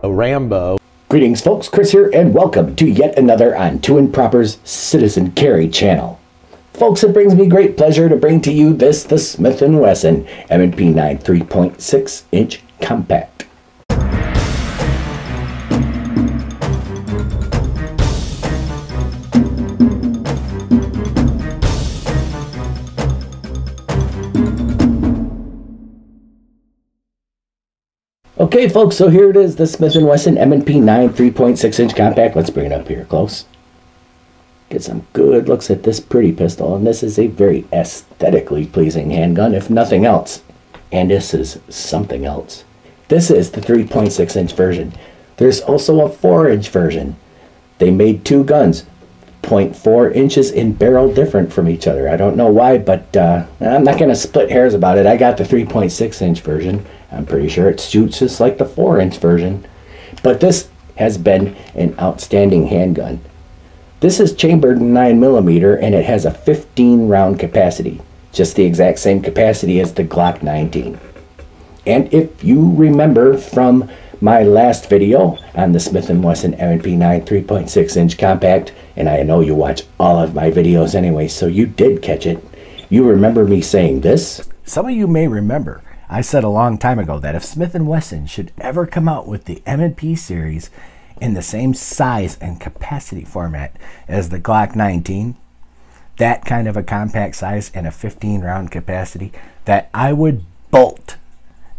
A Rambo. Greetings folks, Chris here, and welcome to yet another on Two and Proper's Citizen Carry channel. Folks, it brings me great pleasure to bring to you the Smith and Wesson M&P 9 3.6 inch compact. Okay folks, so here it is, the Smith and Wesson M&P 9 3.6 inch compact. Let's bring it up here close. Get some good looks at this pretty pistol, and this is a very aesthetically pleasing handgun, if nothing else. And this is something else. This is the 3.6 inch version. There's also a 4 inch version. They made two guns, 0.4 inches in barrel different from each other. I don't know why, but I'm not going to split hairs about it. I got the 3.6 inch version. I'm pretty sure it shoots just like the 4 inch version. But this has been an outstanding handgun. This is chambered 9mm and it has a 15 round capacity. Just the exact same capacity as the Glock 19. And if you remember from my last video on the Smith and Wesson M&P 9 3.6 inch compact, and I know you watch all of my videos anyway, so you did catch it. You remember me saying this? Some of you may remember I said a long time ago that if Smith and Wesson should ever come out with the M&P series in the same size and capacity format as the Glock 19, that kind of a compact size and a 15 round capacity, that I would bolt,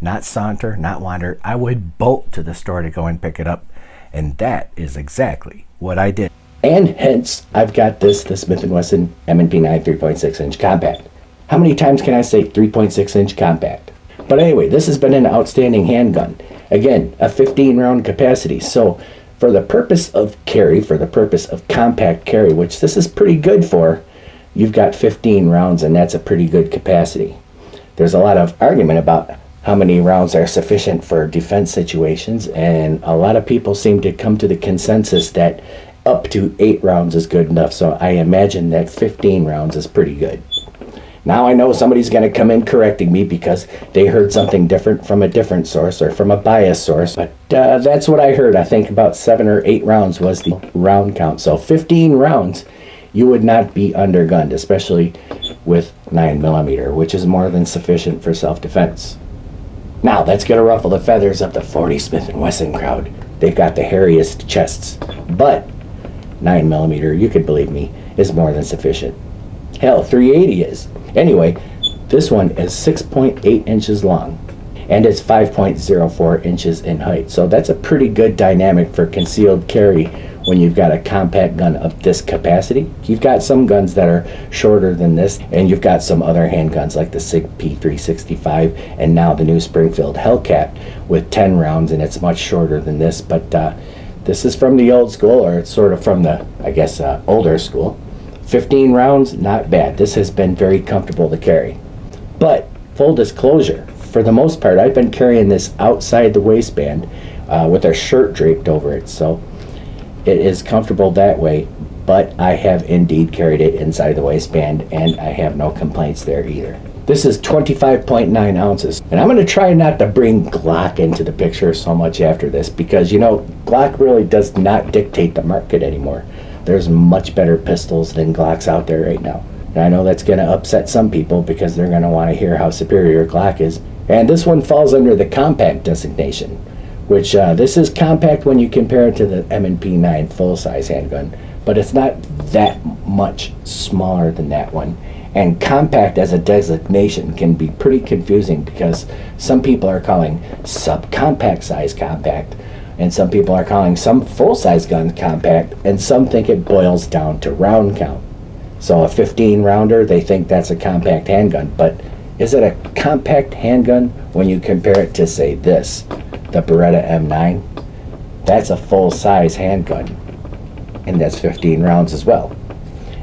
not saunter, not wander, I would bolt to the store to go and pick it up. And that is exactly what I did. And hence, I've got the Smith & Wesson M&P 9 3.6 inch compact. How many times can I say 3.6 inch compact? But anyway, this has been an outstanding handgun. Again, a 15 round capacity. So for the purpose of carry, for the purpose of compact carry, which this is pretty good for, you've got 15 rounds and that's a pretty good capacity. There's a lot of argument about how many rounds are sufficient for defense situations, and a lot of people seem to come to the consensus that up to 8 rounds is good enough. So I imagine that 15 rounds is pretty good. Now I know somebody's going to come in correcting me because they heard something different from a different source or from a biased source, but that's what I heard. I think about 7 or 8 rounds was the round count. So 15 rounds, you would not be undergunned, especially with 9mm, which is more than sufficient for self-defense. Now that's going to ruffle the feathers of the 40 Smith & Wesson crowd. They've got the hairiest chests, but 9mm, you could believe me, is more than sufficient. Hell, 380 is. Anyway, this one is 6.8 inches long and it's 5.04 inches in height. So that's a pretty good dynamic for concealed carry when you've got a compact gun of this capacity. You've got some guns that are shorter than this, and you've got some other handguns like the SIG P365 and now the new Springfield Hellcat with 10 rounds, and it's much shorter than this. But this is from the old school, or it's sort of from the, I guess, older school. 15 rounds, not bad. This has been very comfortable to carry. But full disclosure, for the most part, I've been carrying this outside the waistband with a shirt draped over it. So it is comfortable that way, but I have indeed carried it inside the waistband and I have no complaints there either. This is 25.9 ounces. And I'm going to try not to bring Glock into the picture so much after this because, you know, Glock really does not dictate the market anymore. There's much better pistols than Glocks out there right now. And I know that's going to upset some people because they're going to want to hear how superior Glock is. And this one falls under the compact designation, which this is compact when you compare it to the M&P 9 full-size handgun, but it's not that much smaller than that one. And compact as a designation can be pretty confusing because some people are calling subcompact size compact, and some people are calling some full-size guns compact, and some think it boils down to round count. So a 15 rounder, they think that's a compact handgun, but is it a compact handgun when you compare it to, say, this, the Beretta M9? That's a full-size handgun, and that's 15 rounds as well.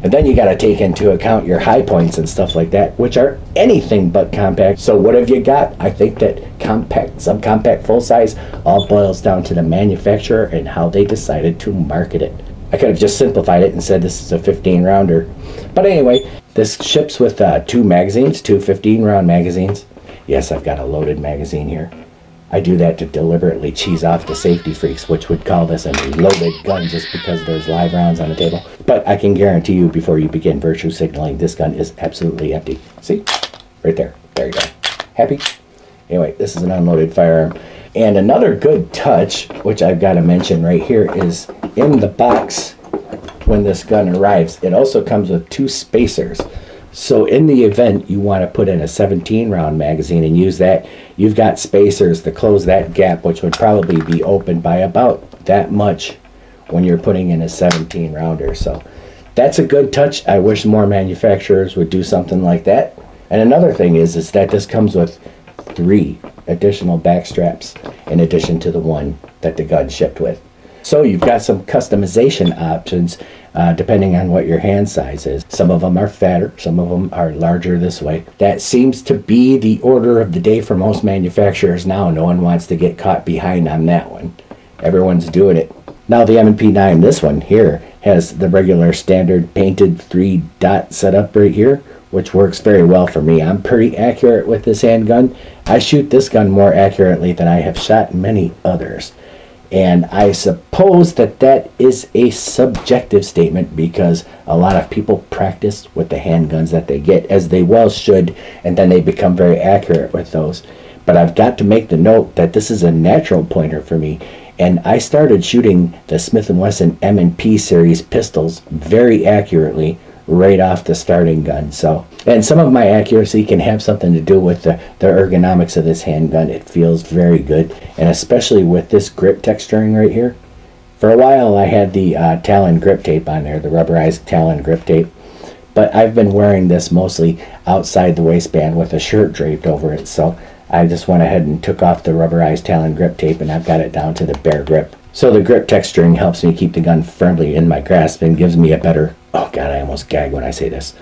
And then you got to take into account your high points and stuff like that, which are anything but compact. So what have you got? I think that compact, subcompact, full size all boils down to the manufacturer and how they decided to market it. I could have just simplified it and said this is a 15 rounder. But anyway, this ships with 2 magazines, 2 15 round magazines. Yes, I've got a loaded magazine here. I do that to deliberately cheese off the safety freaks, which would call this a loaded gun just because there's live rounds on the table. But I can guarantee you, before you begin virtue signaling, this gun is absolutely empty. See? Right there. There you go. Happy? Anyway, this is an unloaded firearm. And another good touch, which I've got to mention right here, is in the box when this gun arrives, it also comes with 2 spacers. So in the event you want to put in a 17 round magazine and use that, you've got spacers to close that gap, which would probably be open by about that much when you're putting in a 17 rounder. So that's a good touch. I wish more manufacturers would do something like that. And another thing is that this comes with 3 additional back straps in addition to the one that the gun shipped with. So you've got some customization options depending on what your hand size is. Some of them are fatter, some of them are larger this way. That seems to be the order of the day for most manufacturers now. No one wants to get caught behind on that one. Everyone's doing it. Now the M&P 9, this one here, has the regular standard painted 3-dot setup right here, which works very well for me. I'm pretty accurate with this handgun. I shoot this gun more accurately than I have shot many others. And I suppose that that is a subjective statement because a lot of people practice with the handguns that they get, as they well should, and then they become very accurate with those. But I've got to make the note that this is a natural pointer for me, and I started shooting the Smith and Wesson M&P series pistols very accurately right off the starting gun. So, and some of my accuracy can have something to do with the ergonomics of this handgun. It feels very good, and especially with this grip texturing right here. For a while I had the Talon grip tape on there, the rubberized Talon grip tape, but I've been wearing this mostly outside the waistband with a shirt draped over it, so I just went ahead and took off the rubberized Talon grip tape and I've got it down to the bare grip. So the grip texturing helps me keep the gun firmly in my grasp and gives me a better, oh god, I almost gag when I say this,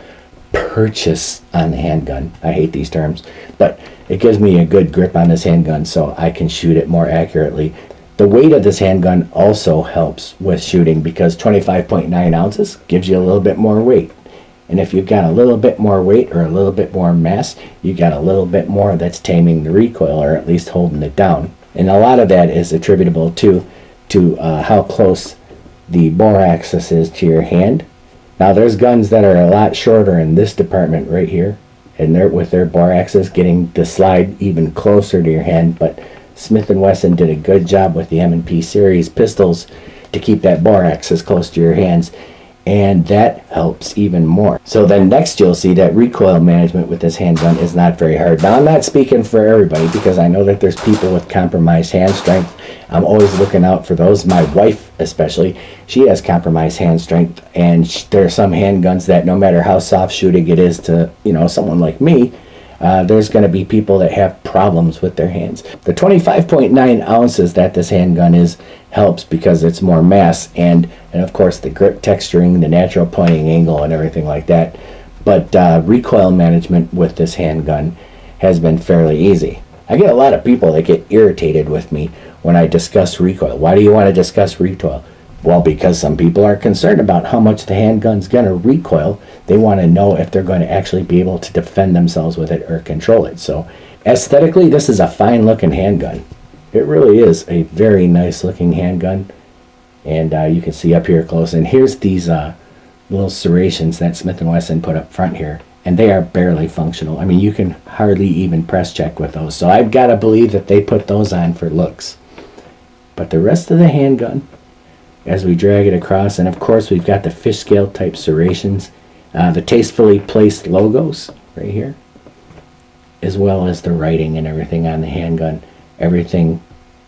purchase on the handgun. I hate these terms, but it gives me a good grip on this handgun so I can shoot it more accurately. The weight of this handgun also helps with shooting because 25.9 ounces gives you a little bit more weight. And if you've got a little bit more weight or a little bit more mass, you got a little bit more that's taming the recoil, or at least holding it down. And a lot of that is attributable to how close the bore axis is to your hand. Now there's guns that are a lot shorter in this department right here, and they're with their bore axis getting the slide even closer to your hand, but Smith and Wesson did a good job with the M&P series pistols to keep that bore axis close to your hands, and that helps even more. So then next you'll see that recoil management with this handgun is not very hard. Now I'm not speaking for everybody because I know that there's people with compromised hand strength. I'm always looking out for those. My wife especially, she has compromised hand strength, and there are some handguns that no matter how soft shooting it is to, you know, someone like me, there's going to be people that have problems with their hands. The 25.9 ounces that this handgun is helps because it's more mass, and of course the grip texturing, the natural pointing angle and everything like that. But recoil management with this handgun has been fairly easy. I get a lot of people that get irritated with me when I discuss recoil. Why do you want to discuss recoil? Well, because some people are concerned about how much the handgun's going to recoil. They want to know if they're going to actually be able to defend themselves with it or control it. So aesthetically, this is a fine looking handgun. It really is a very nice looking handgun. And you can see up here close. And here's these little serrations that Smith & Wesson put up front here. And they are barely functional. I mean, you can hardly even press check with those. So I've got to believe that they put those on for looks. But the rest of the handgun, as we drag it across, and of course we've got the fish scale type serrations, the tastefully placed logos right here, as well as the writing and everything on the handgun. Everything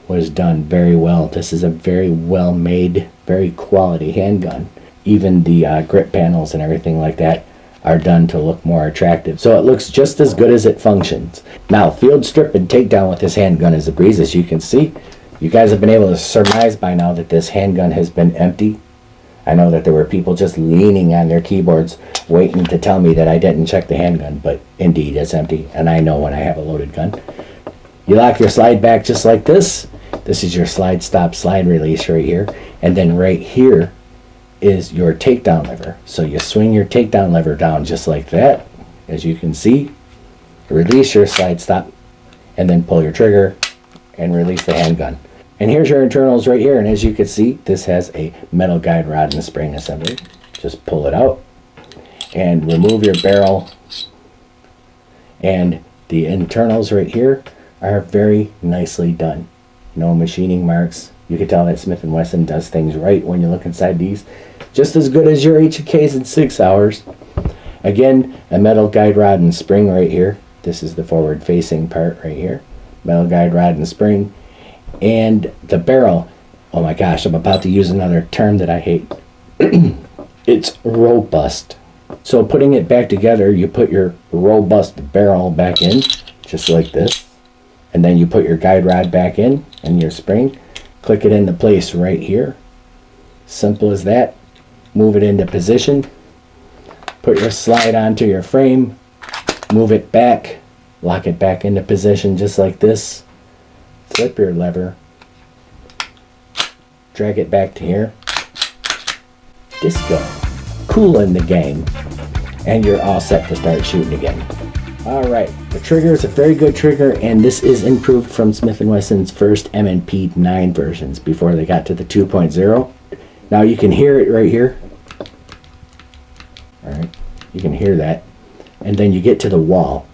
was done very well. This is a very well made, very quality handgun. Even the grip panels and everything like that are done to look more attractive. So it looks just as good as it functions. Now, field strip and takedown with this handgun is a breeze, as you can see. You guys have been able to surmise by now that this handgun has been empty. I know that there were people just leaning on their keyboards waiting to tell me that I didn't check the handgun, but indeed it's empty, and I know when I have a loaded gun. You lock your slide back just like this. This is your slide stop slide release right here, and then right here is your takedown lever. So you swing your takedown lever down just like that, as you can see, release your slide stop, and then pull your trigger, and release the handgun. And here's your internals right here, and as you can see, this has a metal guide rod and spring assembly. Just pull it out and remove your barrel, and the internals right here are very nicely done. No machining marks. You can tell that Smith and Wesson does things right when you look inside these. Just as good as your H&Ks in 6 hours. Again, a metal guide rod and spring right here. This is the forward facing part right here. Metal guide rod and spring. And the barrel, oh my gosh, I'm about to use another term that I hate. It's robust. So putting it back together, you put your robust barrel back in, just like this. And then you put your guide rod back in and your spring. Click it into place right here. Simple as that. Move it into position. Put your slide onto your frame. Move it back. Lock it back into position just like this. Flip your lever. Drag it back to here. Disco. Cool in the game. And you're all set to start shooting again. Alright, the trigger is a very good trigger, and this is improved from Smith & Wesson's first M&P 9 versions before they got to the 2.0. Now you can hear it right here. Alright, you can hear that. And then you get to the wall.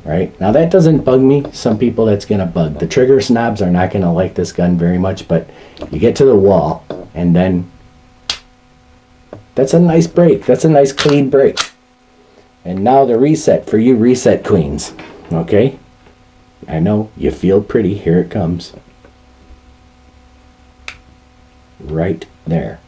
Right, now that doesn't bug me. Some people that's going to bug. The trigger snobs are not going to like this gun very much, but you get to the wall, and then that's a nice break. That's a nice clean break. And now the reset for you reset queens. Okay? I know, you feel pretty. Here it comes. Right there.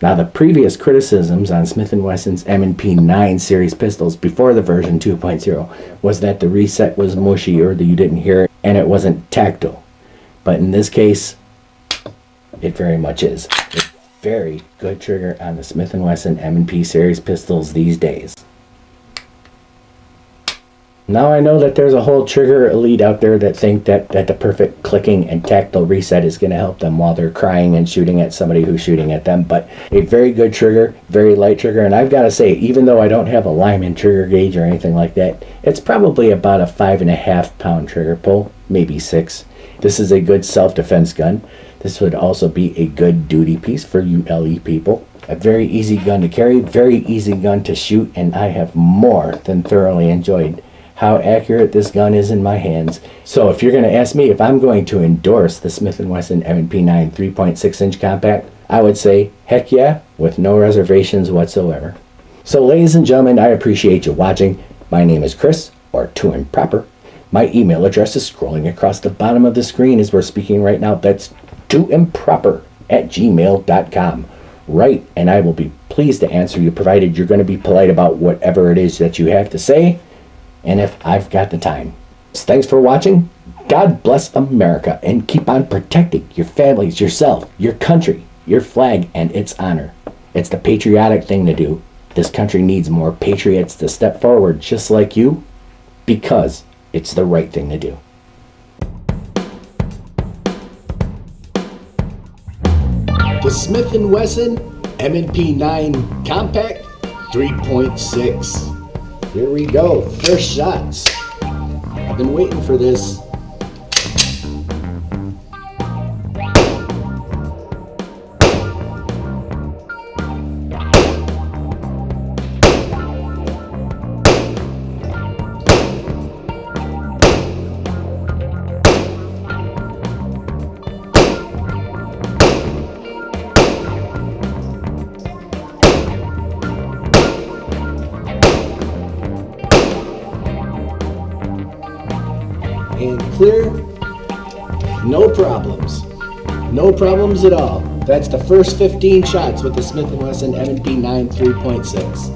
Now the previous criticisms on Smith & Wesson's M&P 9 series pistols before the version 2.0 was that the reset was mushy, or that you didn't hear it and it wasn't tactile. But in this case, it very much is. It's very good trigger on the Smith & Wesson M&P series pistols these days. Now I know that there's a whole trigger elite out there that think that the perfect clicking and tactile reset is going to help them while they're crying and shooting at somebody who's shooting at them. But a very good trigger, very light trigger, and I've got to say, even though I don't have a Lyman trigger gauge or anything like that, it's probably about a 5.5 pound trigger pull, maybe 6. This is a good self-defense gun. This would also be a good duty piece for you LE people. A very easy gun to carry, very easy gun to shoot, and I have more than thoroughly enjoyed how accurate this gun is in my hands. So if you're going to ask me if I'm going to endorse the Smith & Wesson M&P 9 3.6 inch compact, I would say heck yeah, with no reservations whatsoever. So ladies and gentlemen, I appreciate you watching. My name is Chris, or Too Improper. My email address is scrolling across the bottom of the screen as we're speaking right now. That's tooimproper@gmail.com. Right, and I will be pleased to answer you, provided you're going to be polite about whatever it is that you have to say, and if I've got the time. So thanks for watching. God bless America, and keep on protecting your families, yourself, your country, your flag, and its honor. It's the patriotic thing to do. This country needs more patriots to step forward just like you, because it's the right thing to do. The Smith & Wesson M&P 9 Compact 3.6. Here we go, first shots. I've been waiting for this. And clear, no problems. No problems at all. That's the first 15 shots with the Smith & Wesson M&P 9 3.6.